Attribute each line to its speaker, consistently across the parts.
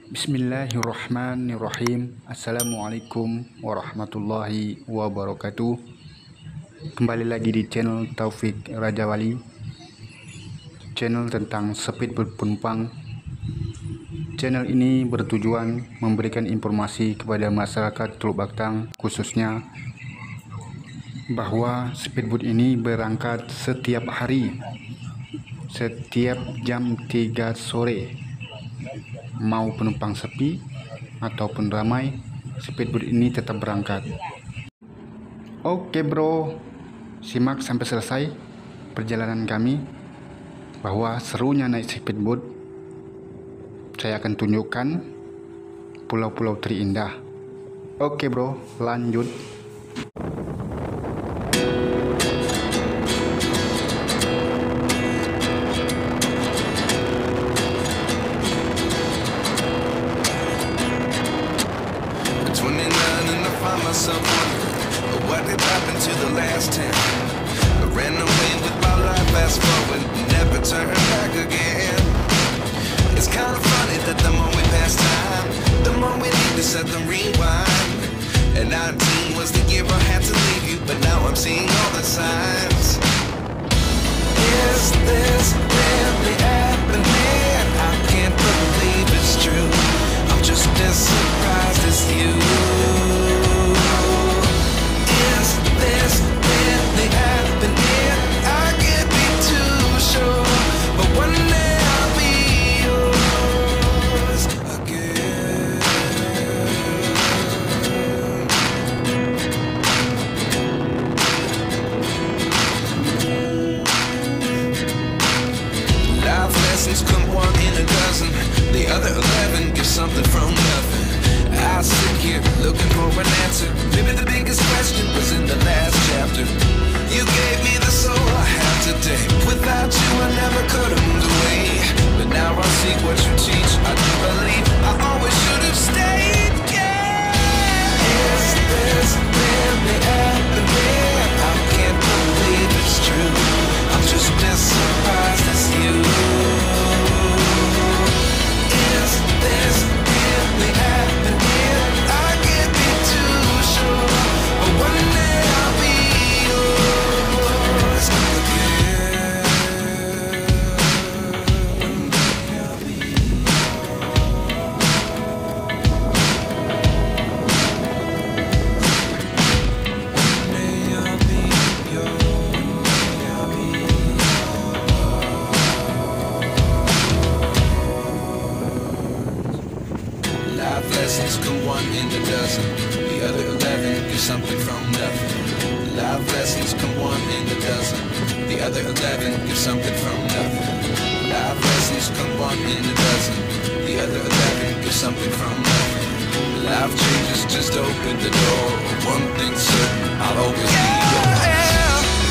Speaker 1: Bismillahirrahmanirrahim. Assalamualaikum warahmatullahi wabarakatuh. Kembali lagi di channel Taufik Raja Wali, channel tentang speedboat penumpang. Channel ini bertujuan memberikan informasi kepada masyarakat Teluk Baktang khususnya bahwa speedboat ini berangkat setiap hari, setiap jam 3 sore. Mau penumpang sepi ataupun ramai, speedboat ini tetap berangkat. Oke bro, simak sampai selesai perjalanan kami, bahwa serunya naik speedboat. Saya akan tunjukkan pulau-pulau terindah. Oke bro, lanjut.
Speaker 2: Myself wondering what did happen to the last 10. I ran away with my life, fast forward, never turn back again. It's kind of funny that the more we pass time, the more we need to set the rewind. And 19 was the year I had to leave you, but now I'm seeing all the signs. Is this really happening? I can't believe it's true. I'm just as surprised as you. This really happening? I can't be too sure, but one day I'll be yours again. Life lessons come one in a dozen, the other 11 give something from nothing. I sit here looking for an answer. Maybe the biggest question was in the last chapter. You gave me the soul I have today. Without you I never could have moved away. But now I see what you teach. I do believe I always should have stayed. Yeah. Is this really happening? I can't believe it's true. I'm just as surprised as you. Is this really happening? I can't be too sure, but one day I'll be yours again. One day I'll be Life lessons come one in a dozen, the other 11 give something from nothing. Life lessons come one in a dozen, the other 11 give something from nothing. Life lessons come one in a dozen, the other 11 give something from nothing. Life changes just open the door. One thing's certain, I'll always be yours.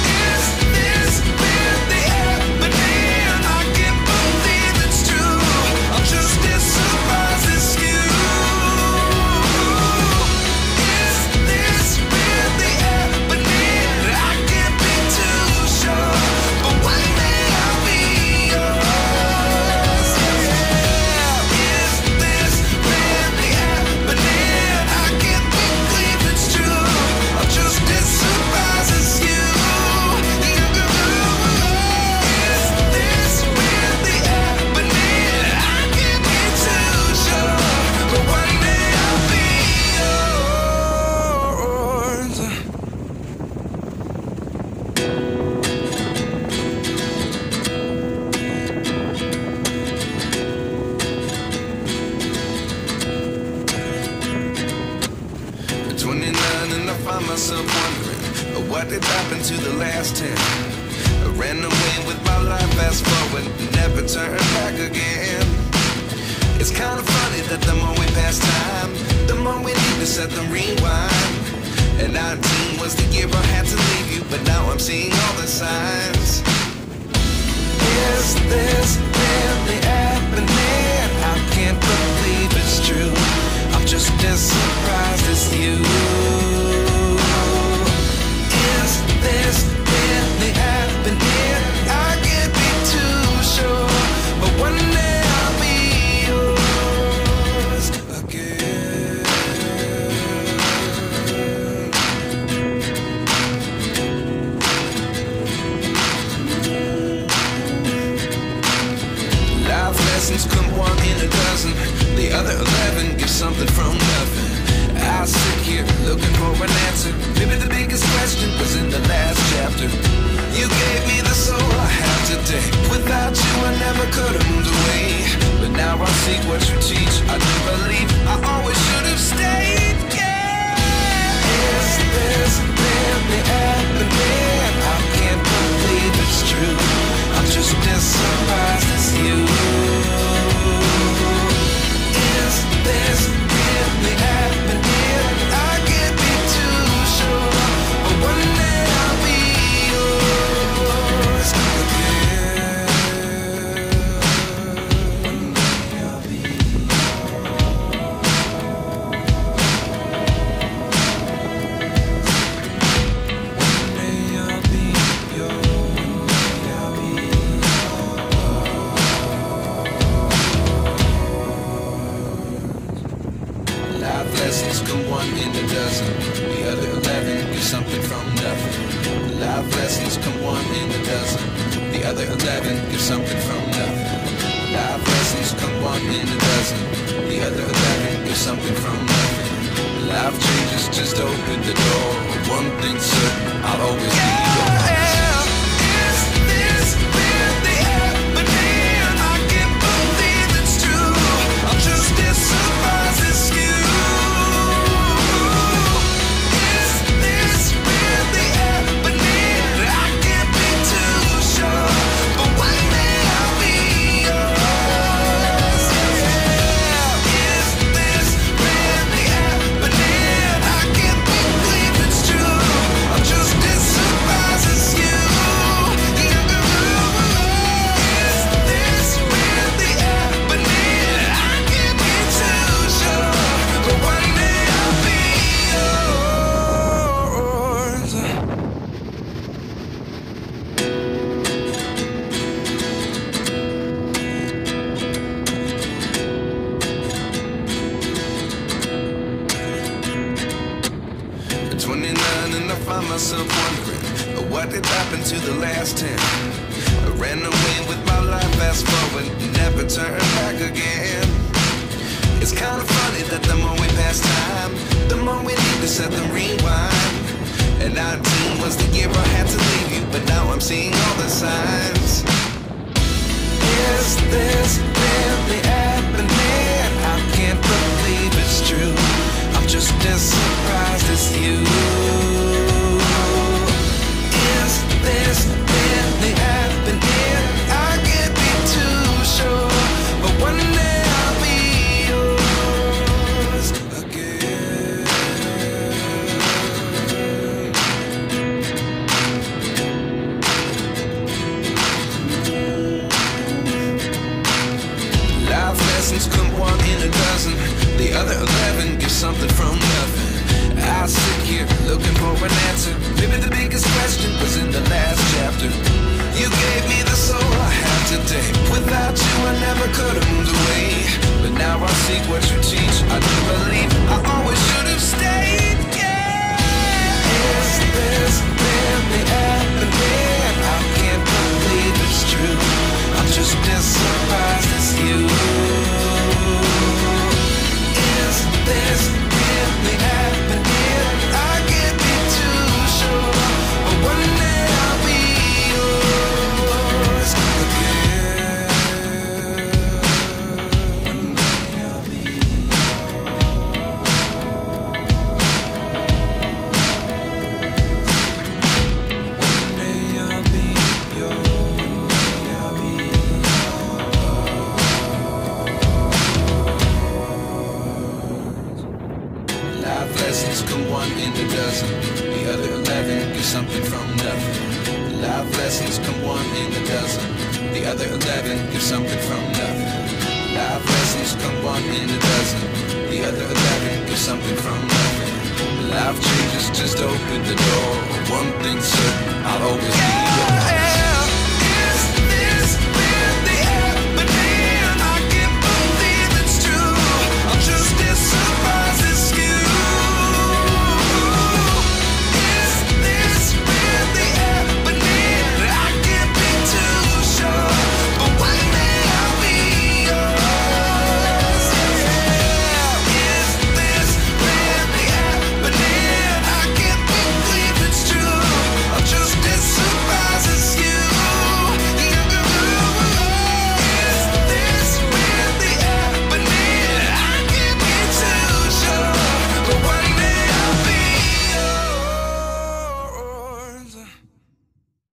Speaker 2: Is this really happening? I can't believe it's true. I'm just as surprised as you. Myself wondering what did happen to the last 10. I ran away with my life, fast forward, never turn back again. It's kind of funny that the more we pass time, the more we need to set the rewind. And 19 was the year I had to leave you, but now I'm seeing all the signs. Is this really happening? I can't believe it's true. I'm just as surprised as you. Is this really happening? I can't be too sure, but one day I'll be yours. something from nothing. I sit here looking for an answer. Maybe the biggest question was in the last chapter. You gave me the soul I have today. Without you I never could have moved away. But now I see what you teach. I do believe I always should have stayed. Yeah. Is this really happening? I can't believe it's true. I'm just as surprised as you. Is this really happening? I can't be too sure, but one day I'll be yours again. One day I'll be lessons come one in a dozen. The other 11 get something from nothing. Life lessons come one in a dozen. The other 11 get something from nothing. Life lessons come one in a dozen. The other 11 get something from nothing. Life changes, just open the door. One thing's certain, I'll always be yours. Is this really happening? I can't believe it's true. I'm just as surprised as you. Myself wondering what did happen to the last 10. I ran away with my life, fast forward, never turn back again. It's kind of funny that the more we pass time, the more we need to set the rewind. And 19 was the year I had to leave you, but now I'm seeing all the signs. Is this really happening? I can't believe it's true. I'm just as surprised as you. Is this really happening? I can't be too sure, but one day I'll be yours again. Life lessons come one in a dozen. The other 11 get something from nothing. I sit here looking for an answer. Maybe the biggest question was in the last chapter. You gave me the soul I have today. Without you I never could have moved away. But now I see what you teach. I do believe I always should have stayed. Yeah. Is this really happening? I can't believe it's true. I'm just as surprised as you. Is this really happening? I can't be too sure, but one day I'll be yours again. One day I'll be One day I'll be yours. One day I'll be Life lessons come one in a dozen. The other 11 get something from nothing. Life lessons come one in a dozen. The other 11 get something from nothing. Life lessons come one in a dozen. The other 11 get something from nothing. Life changes, just open the door. One thing's certain, I'll always be yours.